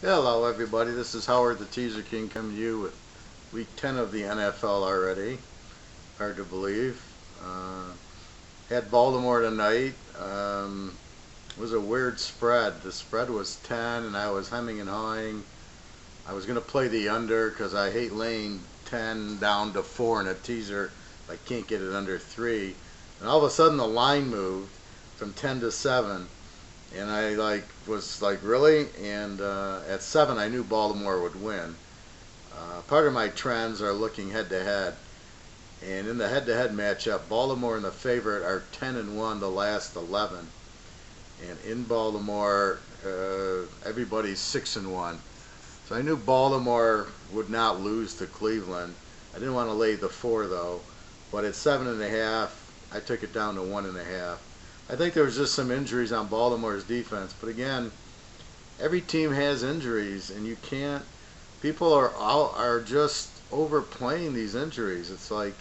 Hello, everybody. This is Howard the Teaser King coming to you with week 10 of the NFL already. Hard to believe. Uh, Had Baltimore tonight. It was a weird spread. The spread was 10, and I was hemming and hawing. I was going to play the under because I hate laying 10 down to 4 in a teaser if I can't get it under 3. And all of a sudden, the line moved from 10 to 7. And I was like, really? And at 7, I knew Baltimore would win. Part of my trends are looking head to head, and in the head to head matchup, Baltimore and the favorite are 10-1 the last 11, and in Baltimore, everybody's 6-1. So I knew Baltimore would not lose to Cleveland. I didn't want to lay the 4 though, but at 7.5, I took it down to 1.5. I think there was just some injuries on Baltimore's defense, but again, every team has injuries, and you can't. People are just overplaying these injuries. It's like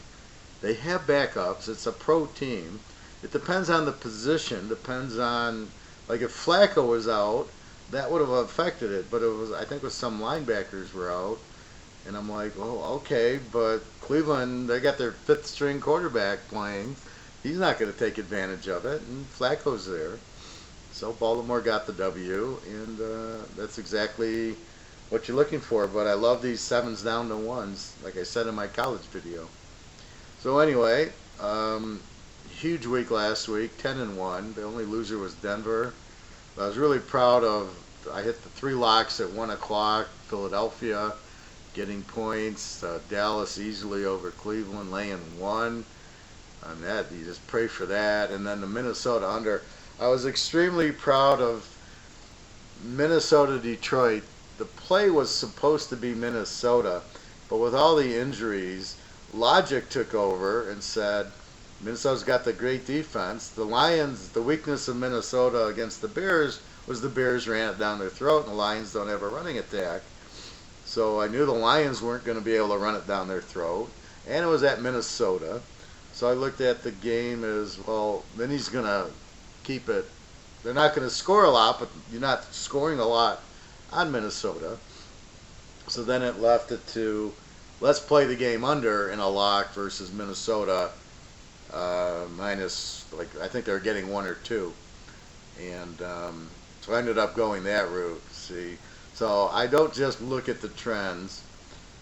they have backups. It's a pro team. It depends on the position. Depends on, like, if Flacco was out, that would have affected it. But it was, I think, with some linebackers were out, and I'm like, well, okay, but Cleveland, they got their fifth string quarterback playing. He's not going to take advantage of it, and Flacco's there. So Baltimore got the W, and that's exactly what you're looking for. But I love these 7s down to 1s, like I said in my college video. So anyway, huge week last week, 10-1. The only loser was Denver. But I was really proud of. I hit the 3 locks at 1 o'clock. Philadelphia getting points. Dallas easily over Cleveland, laying 1. And that, you just pray for that. And then the Minnesota under. I was extremely proud of Minnesota Detroit. The play was supposed to be Minnesota, but with all the injuries, logic took over and said Minnesota's got the great defense. The Lions, the weakness of Minnesota against the Bears was the Bears ran it down their throat, and the Lions don't have a running attack. So I knew the Lions weren't going to be able to run it down their throat, and it was at Minnesota. So I looked at the game as, well, then he's going to keep it. They're not going to score a lot, but you're not scoring a lot on Minnesota. So then it left it to, let's play the game under in a lock versus Minnesota minus, like, I think they're getting 1 or 2. And so I ended up going that route. See, so I don't just look at the trends.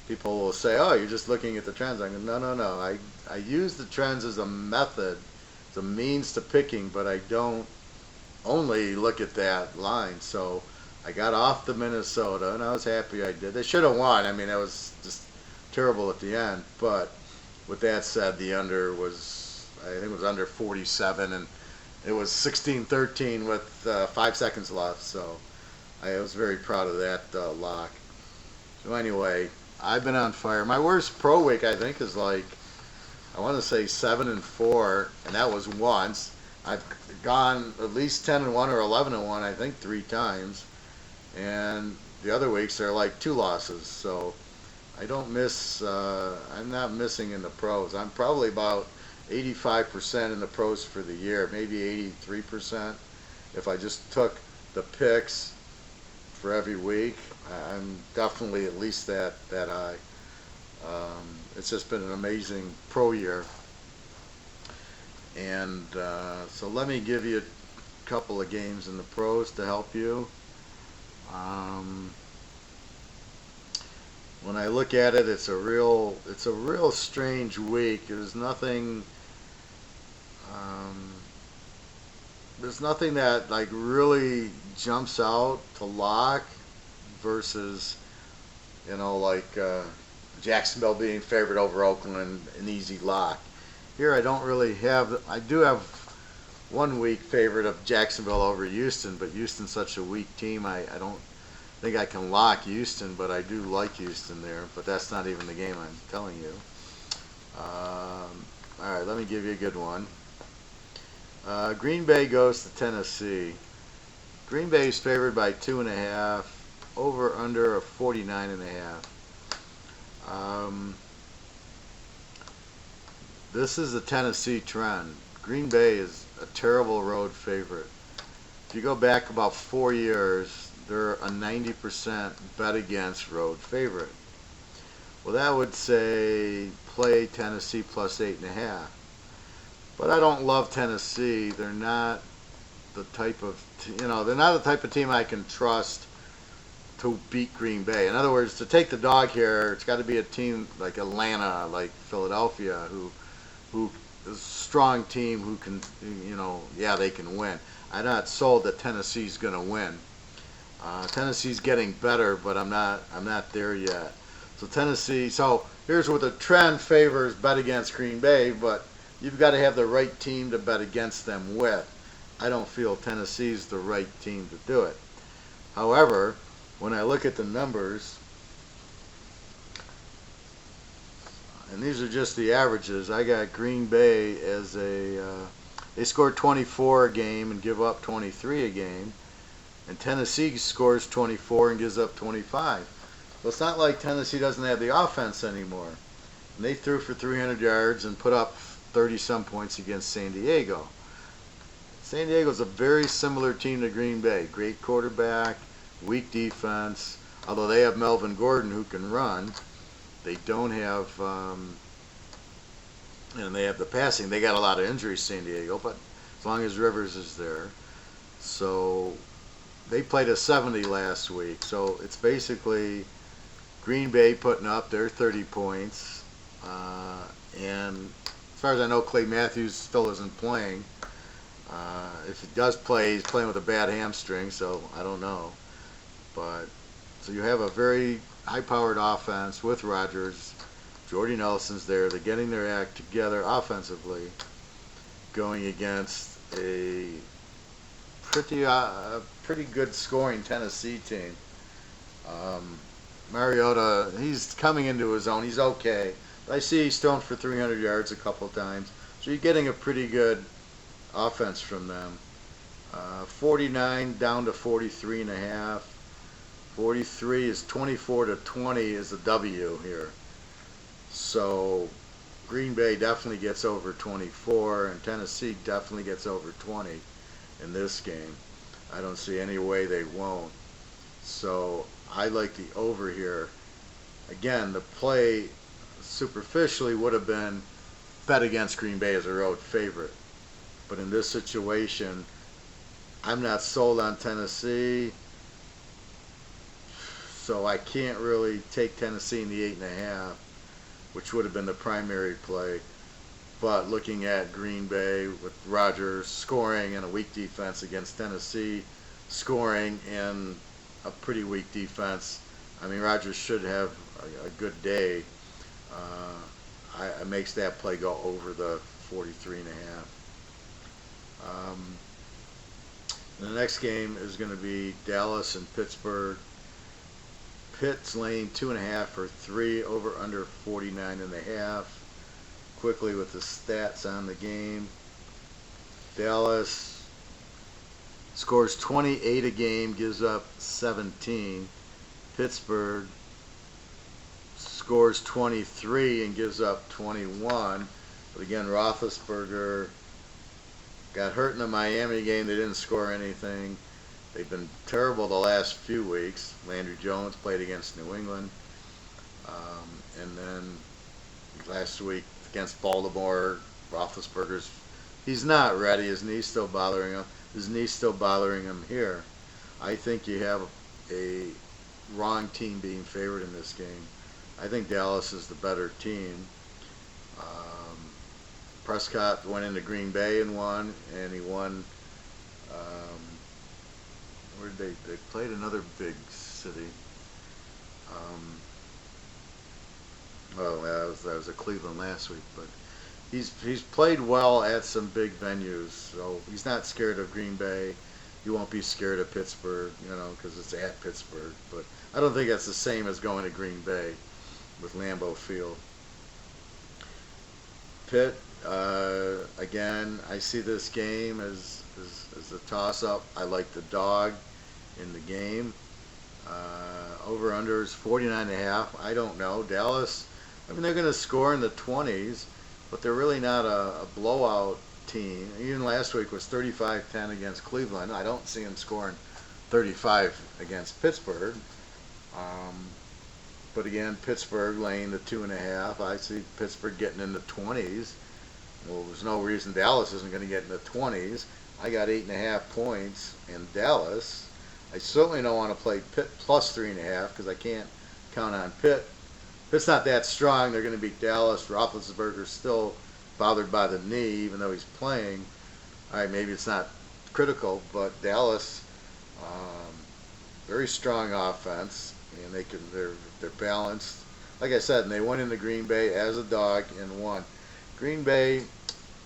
People will say, oh, you're just looking at the trends. I go, no, no, no. I use the trends as a method, as a means to picking, but I don't only look at that line. So I got off the Minnesota, and I was happy I did. They should have won. I mean, it was just terrible at the end. But with that said, the under was, I think it was under 47, and it was 16-13 with 5 seconds left. So I was very proud of that lock. So anyway, I've been on fire. My worst pro week, I think, is like, I want to say 7-4, and that was once. I've gone at least 10-1 or 11-1, I think, 3 times, and the other weeks are like 2 losses. So I don't miss. I'm not missing in the pros. I'm probably about 85% in the pros for the year, maybe 83% if I just took the picks for every week. I'm definitely at least that high. It's just been an amazing pro year. And so let me give you a couple of games in the pros to help you. Um, when I look at it, it's a real strange week. Um, there's nothing that like really jumps out to lock versus, like Jacksonville being favored over Oakland, an easy lock. Here I don't really have. I do have 1 week favorite of Jacksonville over Houston, but Houston's such a weak team. I don't think I can lock Houston, but I do like Houston there. But that's not even the game I'm telling you. All right, let me give you a good one. Green Bay goes to Tennessee. Green Bay is favored by 2.5. Over under a 49.5. This is the Tennessee trend. Green Bay is a terrible road favorite. If you go back about 4 years, they're a 90% bet against road favorite. Well, that would say play Tennessee plus 8.5. But I don't love Tennessee. They're not the type of, they're not the type of team I can trust to beat Green Bay. In other words, to take the dog here, it's got to be a team like Atlanta, like Philadelphia, who is a strong team who can, they can win. I'm not sold that Tennessee's going to win. Tennessee's getting better, but I'm not there yet. So Tennessee. So here's what the trend favors: bet against Green Bay, but you've got to have the right team to bet against them with. I don't feel Tennessee's the right team to do it. However, when I look at the numbers, and these are just the averages, I got Green Bay as they score 24 a game and give up 23 a game, and Tennessee scores 24 and gives up 25. Well, it's not like Tennessee doesn't have the offense anymore. And they threw for 300 yards and put up 30-some points against San Diego. San Diego's a very similar team to Green Bay. Great quarterback, weak defense. Although they have Melvin Gordon who can run, they don't have, and they have the passing. They got a lot of injuries, San Diego, but as long as Rivers is there. So they played a 70 last week. So it's basically Green Bay putting up their 30 points. And as far as I know, Clay Matthews still isn't playing. If he does play, he's playing with a bad hamstring, so I don't know. But so you have a very high-powered offense with Rodgers. Jordy Nelson's there. They're getting their act together offensively, going against a pretty good scoring Tennessee team. Mariota, he's coming into his own. He's okay. But I see he's thrown for 300 yards a couple of times. So you're getting a pretty good offense from them. 49 down to 43.5. 43 is 24-20 is a W here. So Green Bay definitely gets over 24, and Tennessee definitely gets over 20 in this game. I don't see any way they won't. So I like the over here. Again, the play superficially would have been bet against Green Bay as a road favorite. But in this situation, I'm not sold on Tennessee, so I can't really take Tennessee in the 8.5, which would have been the primary play. But looking at Green Bay with Rodgers scoring and a weak defense against Tennessee scoring and a pretty weak defense, I mean, Rodgers should have a good day. It makes that play go over the 43.5. The next game is going to be Dallas and Pittsburgh. Pitt's laying 2.5 or 3 over under 49.5. Quickly with the stats on the game. Dallas scores 28 a game, gives up 17. Pittsburgh scores 23 and gives up 21. But again, Roethlisberger got hurt in the Miami game. They didn't score anything. They've been terrible the last few weeks. Landry Jones played against New England. And then last week against Baltimore, Roethlisberger's, he's not ready. His knee's still bothering him. His knee's still bothering him here. I think you have a wrong team being favored in this game. I think Dallas is the better team. Prescott went into Green Bay and won, and he won. Where did they played another big city? Well, that was a Cleveland last week, but he's played well at some big venues, so he's not scared of Green Bay. You won't be scared of Pittsburgh, because it's at Pittsburgh. But I don't think that's the same as going to Green Bay with Lambeau Field. Pitt, again, I see this game as a toss-up. I like the dog in the game. Over-under is 49.5. I don't know. Dallas, I mean, they're going to score in the 20s, but they're really not a blowout team. Even last week was 35-10 against Cleveland. I don't see them scoring 35 against Pittsburgh. But again, Pittsburgh laying the 2.5. I see Pittsburgh getting in the 20s. Well, there's no reason Dallas isn't going to get in the 20s. I got 8.5 points in Dallas. I certainly don't want to play Pitt plus 3.5 because I can't count on Pitt. Pitt's not that strong. They're going to beat Dallas. Roethlisberger's still bothered by the knee, even though he's playing. All right, maybe it's not critical, but Dallas, very strong offense, and they're balanced. Like I said, and they went into Green Bay as a dog and won. Green Bay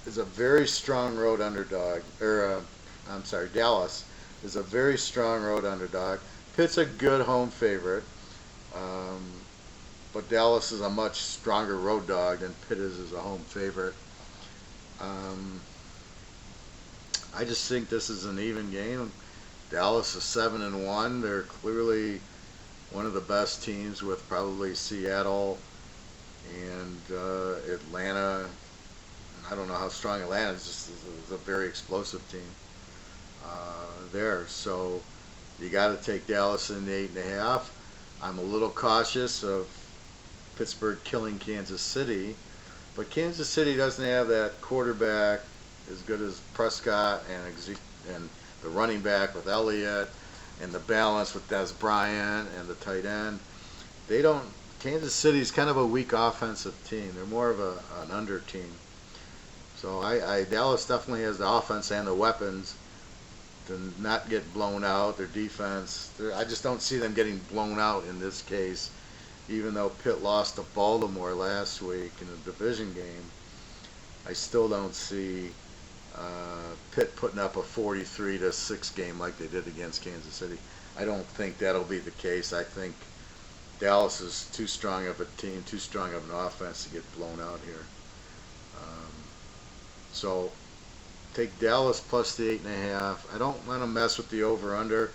is a very strong road underdog, Dallas is a very strong road underdog. Pitt's a good home favorite, but Dallas is a much stronger road dog than Pitt is as a home favorite. I just think this is an even game. Dallas is 7-1. They're clearly one of the best teams, with probably Seattle and Atlanta. I don't know how strong Atlanta is. Just is a very explosive team there. So you got to take Dallas in the 8.5. I'm a little cautious of Pittsburgh killing Kansas City, but Kansas City doesn't have that quarterback as good as Prescott and the running back with Elliott and the balance with Des Bryant and the tight end. Kansas City's kind of a weak offensive team. They're more of an under team. So Dallas definitely has the offense and the weapons to not get blown out. Their defense, I just don't see them getting blown out in this case, even though Pitt lost to Baltimore last week in a division game. I still don't see Pitt putting up a 43-6 game like they did against Kansas City. I don't think that'll be the case. I think Dallas is too strong of a team, too strong of an offense to get blown out here. So take Dallas plus the 8.5. I don't want to mess with the over-under.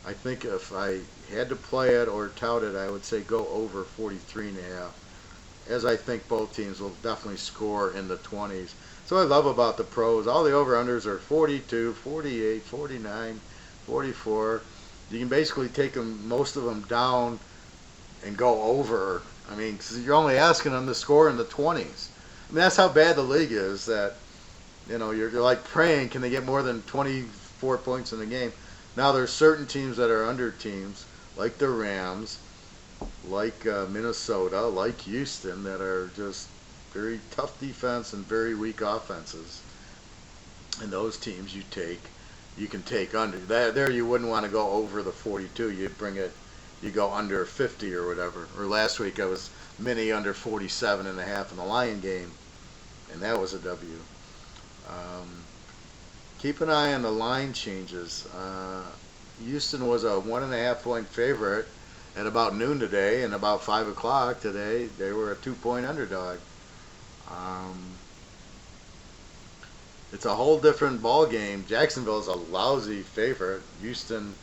I think if I had to play it or tout it, I would say go over 43.5, as I think both teams will definitely score in the 20s. So I love about the pros, all the over-unders are 42, 48, 49, 44. You can basically take them, most of them down and go over. I mean, because you're only asking them to score in the 20s. I mean, that's how bad the league is, that, you're like praying, can they get more than 24 points in the game? Now, there's certain teams that are under teams, like the Rams, like Minnesota, like Houston, that are just very tough defense and very weak offenses. And those teams you can take under. There you wouldn't want to go over the 42. You go under 50 or whatever. Or last week I was mini under 47.5 in the Lion game, and that was a W. Keep an eye on the line changes. Houston was a 1.5 point favorite at about noon today, and about 5 o'clock today they were a 2-point underdog. It's a whole different ball game. Jacksonville is a lousy favorite. Houston,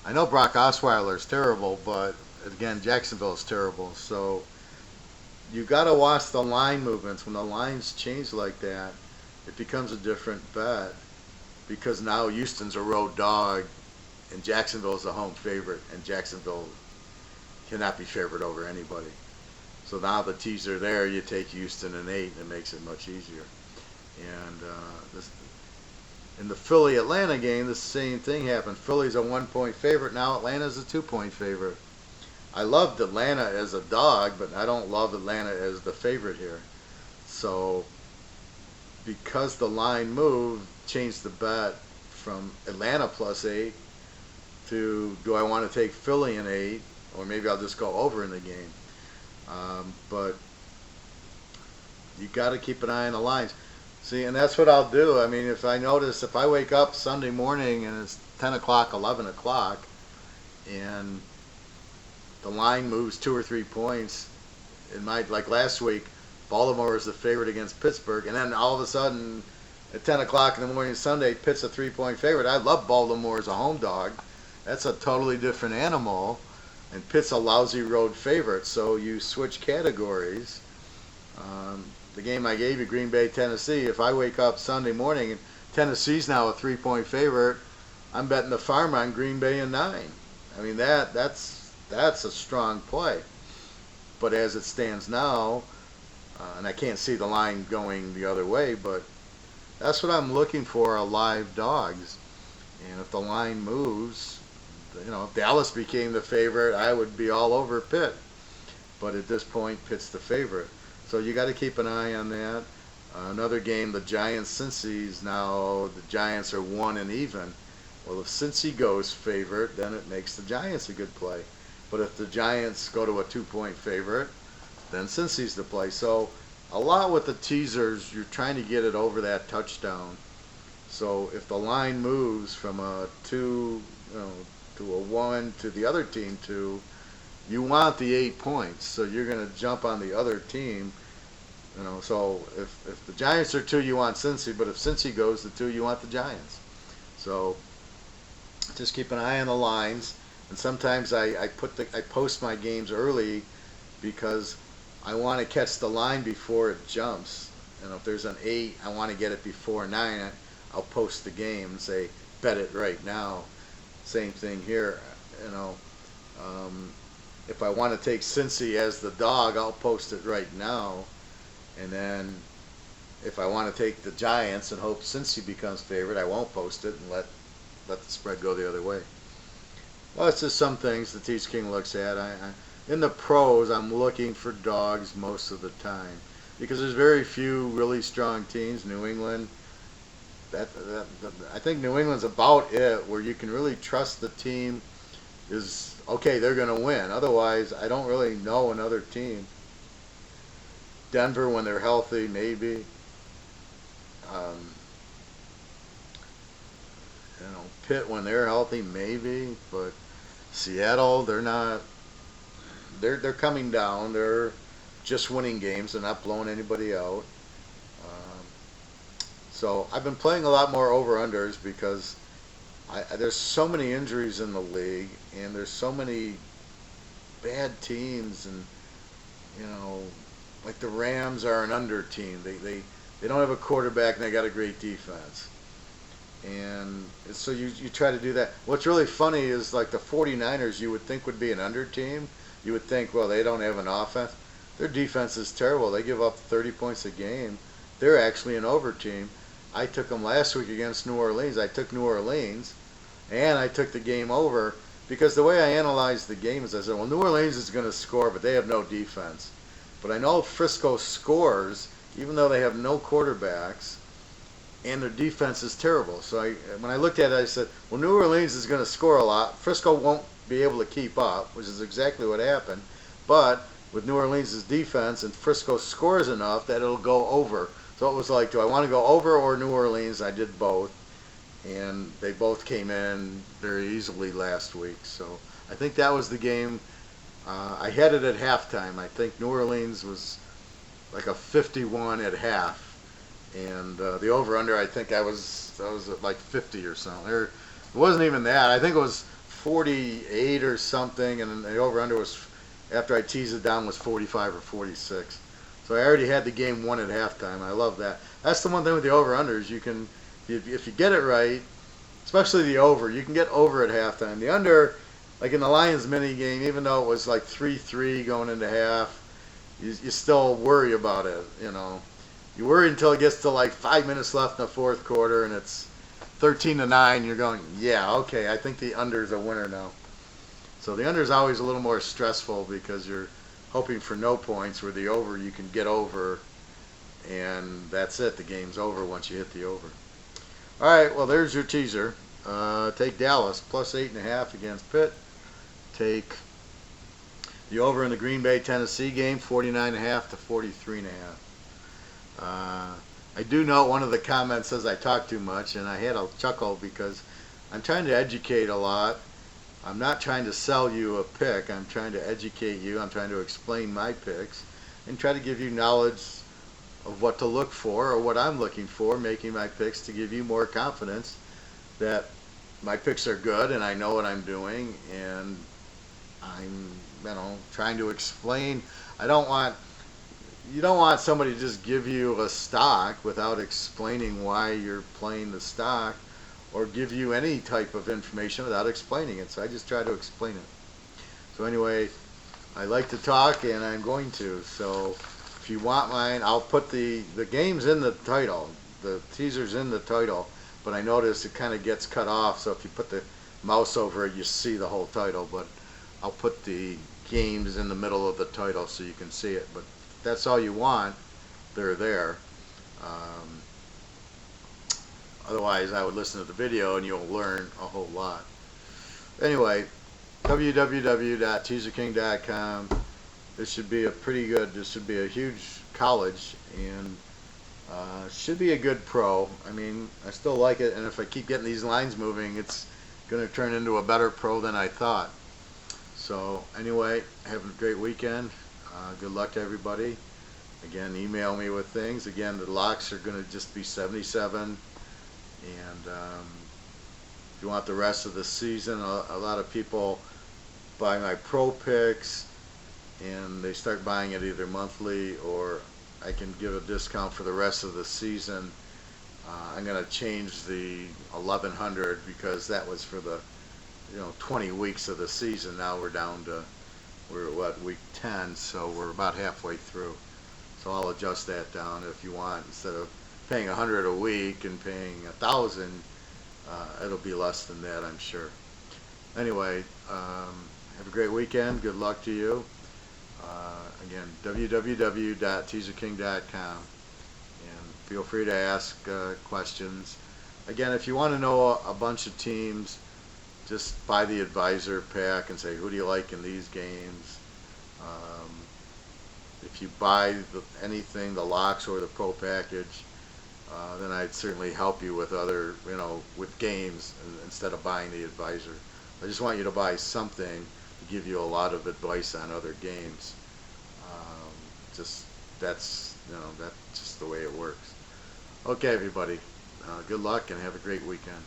I know Brock Osweiler is terrible, but again, Jacksonville is terrible. So you got to watch the line movements. When the lines change like that, it becomes a different bet, because now Houston's a road dog and Jacksonville is a home favorite, and Jacksonville cannot be favored over anybody. So now the teaser there, you take Houston and 8, and it makes it much easier. And in the Philly-Atlanta game, the same thing happened. Philly's a 1-point favorite. Now Atlanta's a 2-point favorite. I loved Atlanta as a dog, but I don't love Atlanta as the favorite here. So because the line moved, changed the bet from Atlanta plus 8 to, do I want to take Philly in 8, or maybe I'll just go over in the game. But you got to keep an eye on the lines. See, and that's what I'll do. I mean, if I wake up Sunday morning and it's 10 o'clock, 11 o'clock, and the line moves 2 or 3 points, like last week, Baltimore was the favorite against Pittsburgh, and then all of a sudden, at 10 o'clock in the morning Sunday, Pitt's a 3-point favorite. I love Baltimore as a home dog. That's a totally different animal, and Pitt's a lousy road favorite, so you switch categories. The game I gave you, Green Bay, Tennessee, if I wake up Sunday morning and Tennessee's now a 3-point favorite, I'm betting the farm on Green Bay in 9. I mean that's a strong play. But as it stands now, and I can't see the line going the other way, but that's what I'm looking for, are live dogs. And if the line moves, if Dallas became the favorite, I would be all over Pitt. But at this point, Pitt's the favorite. So you got to keep an eye on that. Another game, the Giants-Cincy's now, the Giants are 1 and even. Well, if Cincy goes favorite, then it makes the Giants a good play. But if the Giants go to a 2-point favorite, then Cincy's the play. So a lot with the teasers, you're trying to get it over that touchdown. So if the line moves from a 2, to a 1 to the other team 2, you want the 8 points. So you're going to jump on the other team. So if the Giants are 2, you want Cincy, but if Cincy goes to 2, you want the Giants. So just keep an eye on the lines. And sometimes I post my games early because I want to catch the line before it jumps. If there's an 8, I want to get it before 9. I'll post the game and say, bet it right now. Same thing here. If I want to take Cincy as the dog, I'll post it right now. And then if I want to take the Giants and hope Cincy becomes favorite, I won't post it and let the spread go the other way. Well, it's just some things the Tease King looks at. In the pros, I'm looking for dogs most of the time because there's very few really strong teams. New England, I think New England's about it where you can really trust the team is okay. They're going to win. Otherwise, I don't really know another team. Denver, when they're healthy, maybe. Pitt, when they're healthy, maybe. But Seattle, they're not. They're coming down. They're just winning games. They're not blowing anybody out. So I've been playing a lot more over-unders because there's so many injuries in the league, and there's so many bad teams, and like the Rams are an under team. They don't have a quarterback, and they got a great defense. And so you try to do that. What's really funny is like the 49ers you would think would be an under team. You would think, well, they don't have an offense. Their defense is terrible. They give up 30 points a game. They're actually an over team. I took them last week against New Orleans. I took New Orleans, and I took the game over because the way I analyzed the game is I said, well, New Orleans is going to score, but they have no defense. But I know Frisco scores, even though they have no quarterbacks, and their defense is terrible. So when I looked at it, I said, well, New Orleans is going to score a lot. Frisco won't be able to keep up, which is exactly what happened. But with New Orleans' defense and Frisco scores enough that it'll go over. So it was like, do I want to go over or New Orleans? I did both. And they both came in very easily last week. So I think that was the game. I had it at halftime. I think New Orleans was like a 51 at half. And the over-under, I think I was at like 50 or something. It wasn't even that. I think it was 48 or something, and the over-under was, after I teased it down, was 45 or 46. So I already had the game won at halftime. I love that. That's the one thing with the over-unders. You can, if you get it right, especially the over, you can get over at halftime. The under, like in the Lions mini game, even though it was like 3-3 going into half, you still worry about it, You worry until it gets to like 5 minutes left in the fourth quarter and it's 13-9. You're going, yeah, okay, I think the under is a winner now. So the under is always a little more stressful because you're hoping for no points, where the over you can get over, and that's it. The game's over once you hit the over. All right, well, there's your teaser. Take Dallas plus 8.5 against Pitt. Take the over in the Green Bay Tennessee game, 49.5 to 43.5. I do note one of the comments says I talk too much, and I had a chuckle because I'm trying to educate a lot. I'm not trying to sell you a pick. I'm trying to educate you. I'm trying to explain my picks and try to give you knowledge of what to look for or what I'm looking for, making my picks to give you more confidence that my picks are good and I know what I'm doing, and I'm trying to explain. You don't want somebody to just give you a stock without explaining why you're playing the stock or give you any type of information without explaining it. So I just try to explain it. So anyway, I like to talk, and I'm going to. So if you want mine, I'll put the games in the title. The teaser's in the title, but I notice it kind of gets cut off. So if you put the mouse over it, you see the whole title. But I'll put the games in the middle of the title so you can see it. But if that's all you want, they're there. Otherwise, I would listen to the video and you'll learn a whole lot. Anyway, www.teaserking.com. This should be a huge college, and should be a good pro. I mean, I still like it, and if I keep getting these lines moving, it's going to turn into a better pro than I thought. So anyway, have a great weekend. Good luck to everybody. Again, email me with things. Again, the locks are going to just be 77. And if you want the rest of the season, a lot of people buy my pro picks, and they start buying it either monthly, or I can give a discount for the rest of the season. I'm going to change the 1100 because that was for the 20 weeks of the season. Now we're down to, we're at week 10, so we're about halfway through. So I'll adjust that down if you want. Instead of paying 100 a week and paying 1,000, it'll be less than that, I'm sure. Anyway, have a great weekend. Good luck to you. Again, www.teaserking.com, and feel free to ask questions. Again, if you want to know a bunch of teams, just buy the advisor pack and say, who do you like in these games? If you buy anything, the locks or the pro package, then I'd certainly help you with other, with games instead of buying the advisor. I just want you to buy something to give you a lot of advice on other games. That's just the way it works. Okay, everybody. Good luck and have a great weekend.